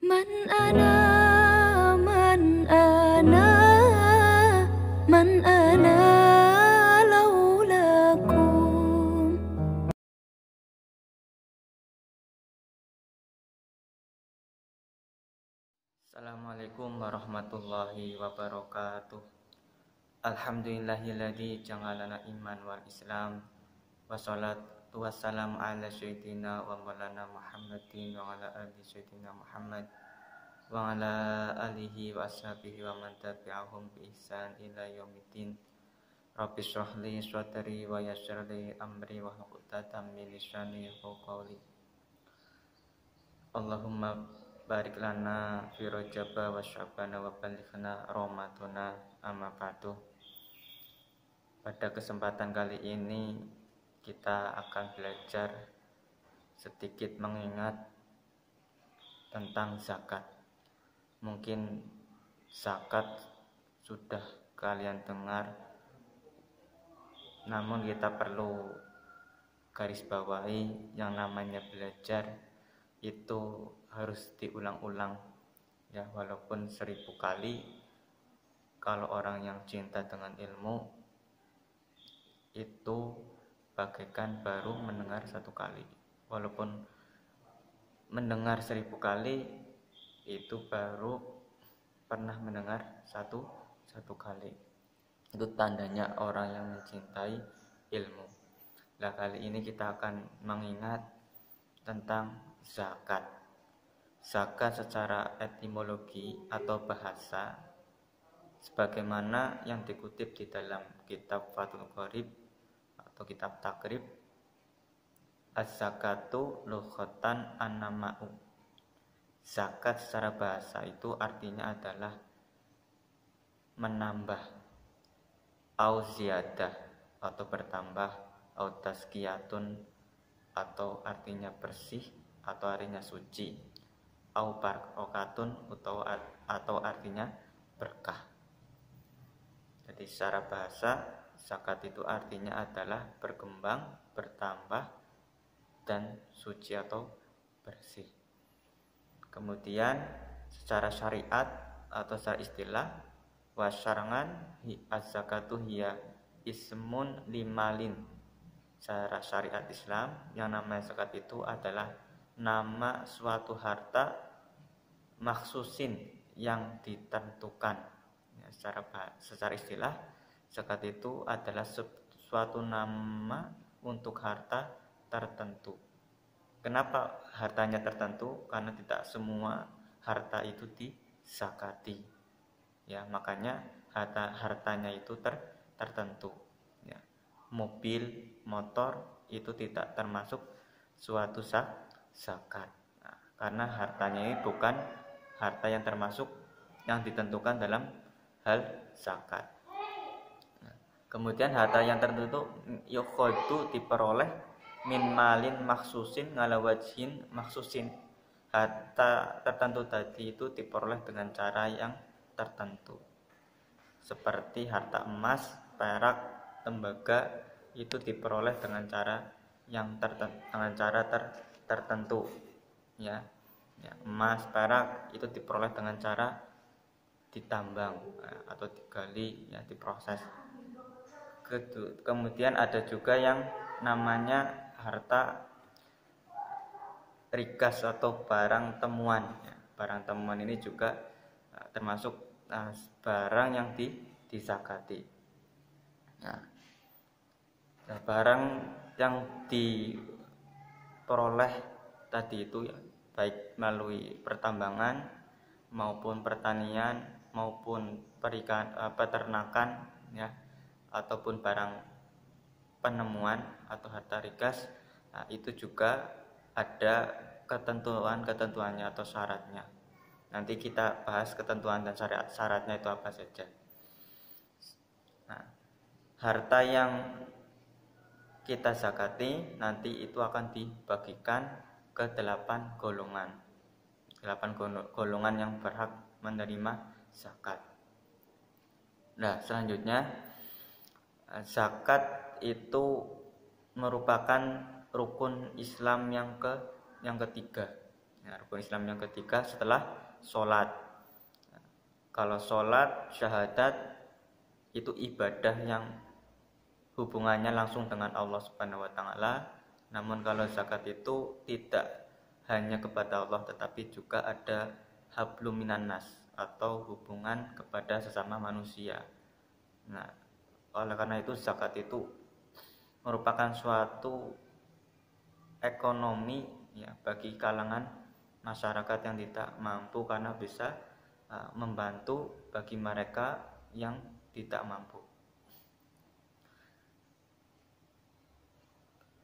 Man ana man ana man ana laulakum. Assalamualaikum warahmatullahi wabarakatuh. Alhamdulillahilladzi ja'alana iman wal islam. Wassalatu wassalamu ala sayyidina wa maulana Muhammadin wa ala ali sayyidina Muhammad wa ala alihi wa ashabihi wa man tabi'ahum bi ihsan ila yaumiddin. Rabbi shrah li sadri wa yassir li amri wa hlul 'uqdatam min lisani yafqahu qawli. Allahumma barik lana fi rajaba wa syabana wa balighna ramadana amma ba'du. Pada kesempatan kali ini kita akan belajar sedikit mengingat tentang zakat. Mungkin zakat sudah kalian dengar, namun kita perlu garis bawahi yang namanya belajar itu harus diulang-ulang ya, walaupun 1000 kali. Kalau orang yang cinta dengan ilmu itu bagaikan baru mendengar 1 kali, walaupun mendengar 1000 kali itu baru pernah mendengar satu kali. Itu tandanya orang yang mencintai ilmu. Nah, kali ini kita akan mengingat tentang zakat. Zakat secara etimologi atau bahasa sebagaimana yang dikutip di dalam kitab Fathul Qorib atau kitab Takrib, az-zakatu lughatan an-nama'u. Zakat secara bahasa itu artinya adalah menambah, au ziyadah atau bertambah, au tazkiyatun atau artinya bersih atau artinya suci, au barakatun atau artinya berkah. Jadi secara bahasa zakat itu artinya adalah berkembang, bertambah, dan suci atau bersih. Kemudian secara syariat atau secara istilah, wasyar'an az-zakatu hiya ismun limalin. Secara syariat Islam yang namanya zakat itu adalah nama suatu harta maksusin yang ditentukan. Secara istilah, zakat itu adalah suatu nama untuk harta tertentu. Kenapa hartanya tertentu? Karena tidak semua harta itu dizakati. Ya, makanya hartanya itu tertentu. Ya. Mobil, motor itu tidak termasuk suatu zakat. Nah, karena hartanya ini bukan harta yang termasuk yang ditentukan dalam hal zakat. Nah, kemudian harta yang tertentu yukhadu diperoleh min malin maksusin ngala wajhin maksusin. Harta tertentu tadi itu diperoleh dengan cara yang tertentu. Seperti harta emas, perak, tembaga itu diperoleh dengan cara yang tertentu. Ya, emas, perak itu diperoleh dengan cara ditambang atau digali, ya, diproses. Kemudian ada juga yang namanya harta rikas atau barang temuan. Ya, barang temuan ini juga termasuk barang yang dizakati. Nah, barang yang diperoleh tadi itu ya, baik melalui pertambangan maupun pertanian maupun peternakan, ya, ataupun barang penemuan atau harta rikas, nah, itu juga ada ketentuannya atau syaratnya. Nanti kita bahas ketentuan dan syaratnya itu apa saja. Nah, harta yang kita zakati nanti itu akan dibagikan ke 8 golongan. 8 golongan yang berhak menerima zakat. Nah, selanjutnya zakat itu merupakan rukun Islam yang ketiga. Nah, rukun Islam yang ketiga setelah sholat. Kalau sholat, syahadat itu ibadah yang hubungannya langsung dengan Allah Subhanahu wa taala. Namun kalau zakat itu tidak hanya kepada Allah tetapi juga ada hablum minan nas atau hubungan kepada sesama manusia. Nah, oleh karena itu zakat itu merupakan suatu ekonomi ya bagi kalangan masyarakat yang tidak mampu karena bisa membantu bagi mereka yang tidak mampu.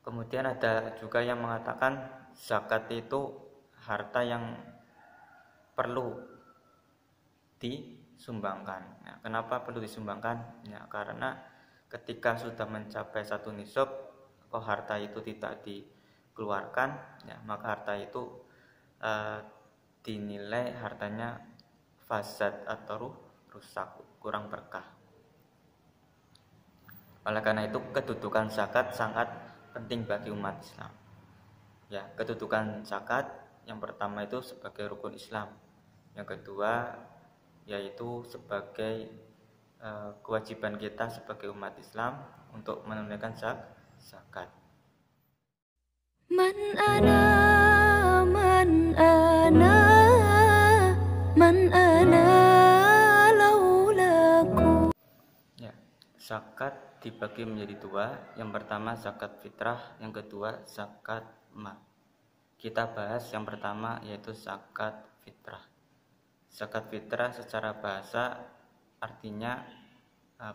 Kemudian ada juga yang mengatakan zakat itu harta yang perlu disumbangkan. Nah, kenapa perlu disumbangkan? Ya, karena ketika sudah mencapai satu nisab, kok harta itu tidak dikeluarkan, ya, maka harta itu dinilai hartanya fasad atau rusak, kurang berkah. Oleh karena itu kedudukan zakat sangat penting bagi umat Islam. Ya, kedudukan zakat yang pertama itu sebagai rukun Islam. Yang kedua yaitu sebagai kewajiban kita sebagai umat Islam untuk menunaikan zakat. Man ana man ana man ana laulaku. Ya, zakat dibagi menjadi dua. Yang pertama zakat fitrah, yang kedua zakat mal. Kita bahas yang pertama yaitu zakat fitrah. Zakat fitrah secara bahasa artinya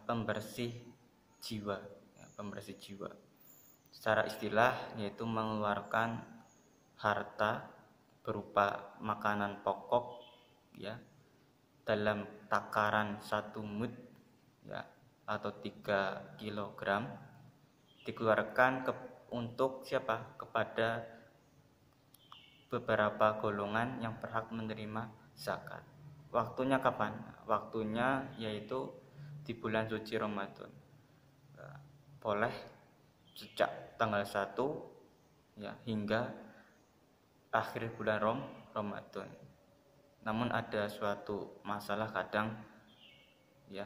pembersih jiwa, ya, pembersih jiwa. Secara istilah yaitu mengeluarkan harta berupa makanan pokok ya dalam takaran 1 mud ya atau 3 kilogram dikeluarkan untuk siapa? Kepada beberapa golongan yang berhak menerima zakat. Waktunya kapan? Waktunya yaitu di bulan suci Ramadan. Boleh sejak tanggal 1 ya hingga akhir bulan Ramadan. Namun ada suatu masalah kadang ya,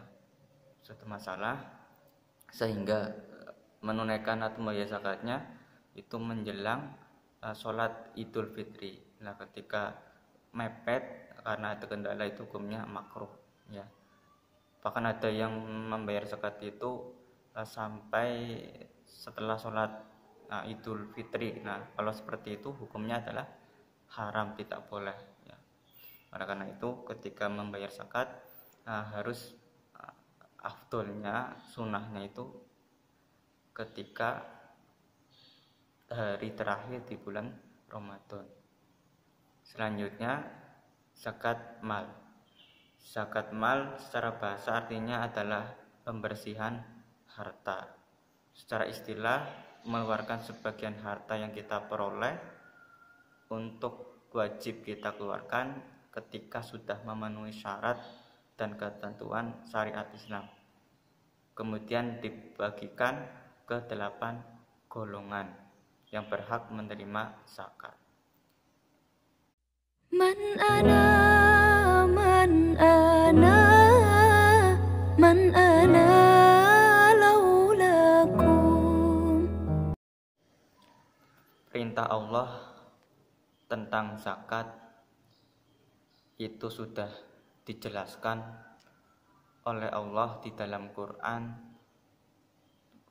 suatu masalah sehingga menunaikan atau membayar zakatnya itu menjelang sholat Idul Fitri. Nah, ketika mepet karena ada kendala itu hukumnya makruh ya. Bahkan ada yang membayar zakat itu sampai setelah sholat Idul Fitri. Nah, kalau seperti itu hukumnya adalah haram, tidak boleh ya. Oleh karena itu ketika membayar zakat harus afdolnya, sunnahnya itu ketika hari terakhir di bulan Ramadan. Selanjutnya zakat mal. Zakat mal secara bahasa artinya adalah pembersihan harta. Secara istilah mengeluarkan sebagian harta yang kita peroleh untuk wajib kita keluarkan ketika sudah memenuhi syarat dan ketentuan syariat Islam. Kemudian dibagikan ke 8 golongan yang berhak menerima zakat. Man ana man ana man ana laulakum. Perintah Allah tentang zakat itu sudah dijelaskan oleh Allah di dalam Quran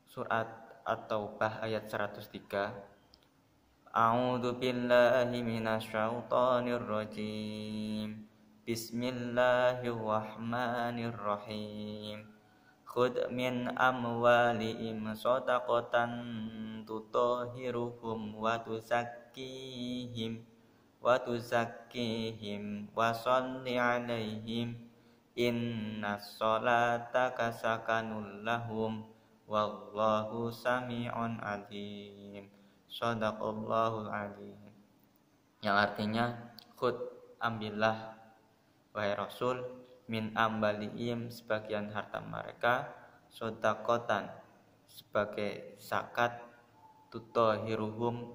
surat At-Taubah ayat 103. A'udzu billahi minasyaitonir rajim. Bismillahirrahmanirrahim. Khudh min amwalihim shadaqatan tutahhiruhum wa tuzakkihim wa shalli 'alaihim innas sholata sakanul lahum wallahu sami'un alim. Shadaqallahul alim. Yang artinya khud, ambillah wahai Rasul, min ambalihim, sebagian harta mereka, sodakotan, sebagai zakat, tutohiruhum,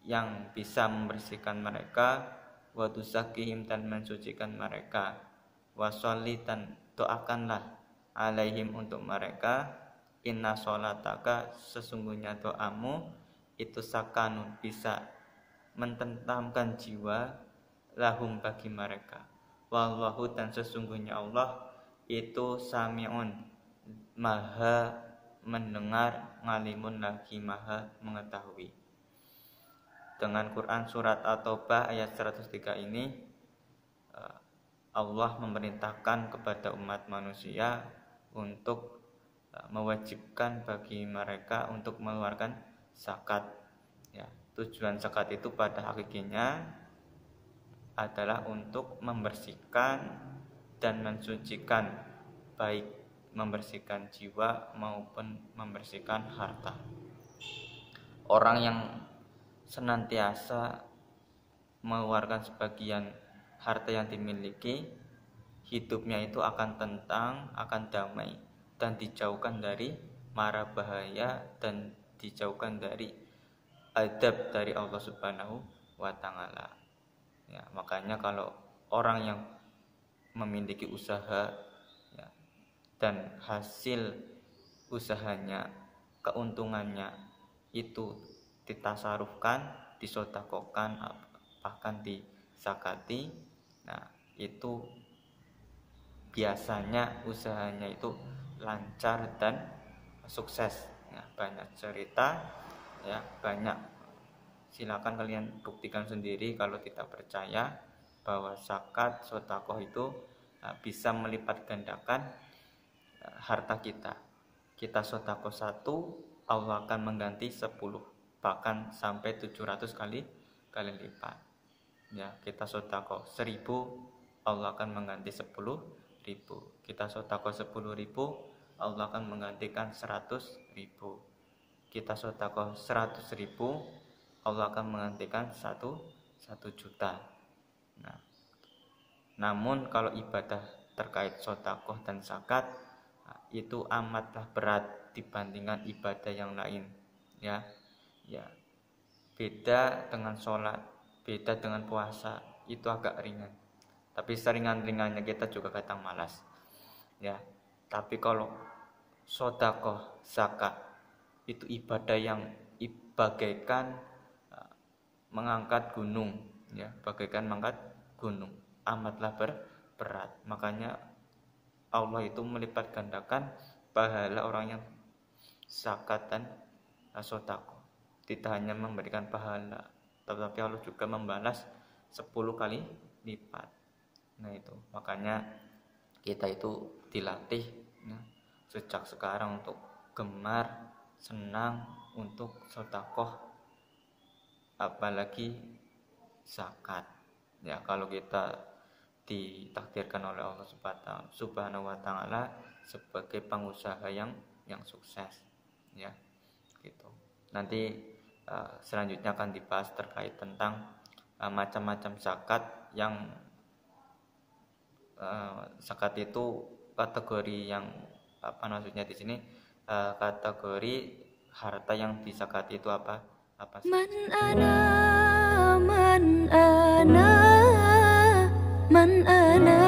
yang bisa membersihkan mereka, wa tusakihim dan mensucikan mereka, wa sholli dan doakanlah alaihim untuk mereka, inna sholataka sesungguhnya doamu itu sakanun bisa mententamkan jiwa, lahum bagi mereka, wallahu dan sesungguhnya Allah itu sami'un maha mendengar, ngalimun lagi maha mengetahui. Dengan Quran surat At-Taubah ayat 103 ini Allah memerintahkan kepada umat manusia untuk mewajibkan bagi mereka untuk mengeluarkan zakat. Ya, tujuan zakat itu pada hakikatnya adalah untuk membersihkan dan mensucikan, baik membersihkan jiwa maupun membersihkan harta. Orang yang senantiasa mengeluarkan sebagian harta yang dimiliki, hidupnya itu akan tentang, akan damai dan dijauhkan dari mara bahaya dan dijauhkan dari adab dari Allah Subhanahu wa taala. Ya, makanya kalau orang yang memiliki usaha ya, dan hasil usahanya, keuntungannya itu ditasarufkan, disodakokan, bahkan disakati, nah itu biasanya usahanya itu lancar dan sukses. Ya, banyak cerita, ya banyak. Silakan kalian buktikan sendiri kalau tidak percaya bahwa zakat, sodakoh itu bisa melipat gandakan harta kita. Kita sodakoh 1, Allah akan mengganti 10, bahkan sampai 700 kali lipat. Ya, kita sodakoh 1000, Allah akan mengganti 10.000. Kita sodakoh 10.000, Allah akan menggantikan 100.000. Kita sodakoh 100.000, Allah akan menggantikan 1 juta. Nah, namun kalau ibadah terkait sodakoh dan zakat itu amatlah berat dibandingkan ibadah yang lain. Ya, beda dengan sholat, beda dengan puasa, itu agak ringan. Tapi seringan-ringannya kita juga kadang malas. Ya, tapi kalau sodakoh, zakat itu ibadah yang bagaikan mengangkat gunung, ya, bagaikan mengangkat gunung, amatlah berat. Makanya Allah itu melipat gandakan pahala orang yang zakat dan sodakoh. Tidak hanya memberikan pahala, tetapi Allah juga membalas 10 kali lipat. Nah itu, makanya kita itu dilatih ya, sejak sekarang untuk gemar, senang untuk sodakoh, apalagi zakat. Ya, kalau kita ditakdirkan oleh Allah Subhanahu wa taala sebagai pengusaha yang sukses, ya, gitu. Nanti selanjutnya akan dibahas terkait tentang macam-macam zakat yang zakat itu kategori yang maksudnya di sini kategori harta yang disakati itu apa sih? Man ana man ana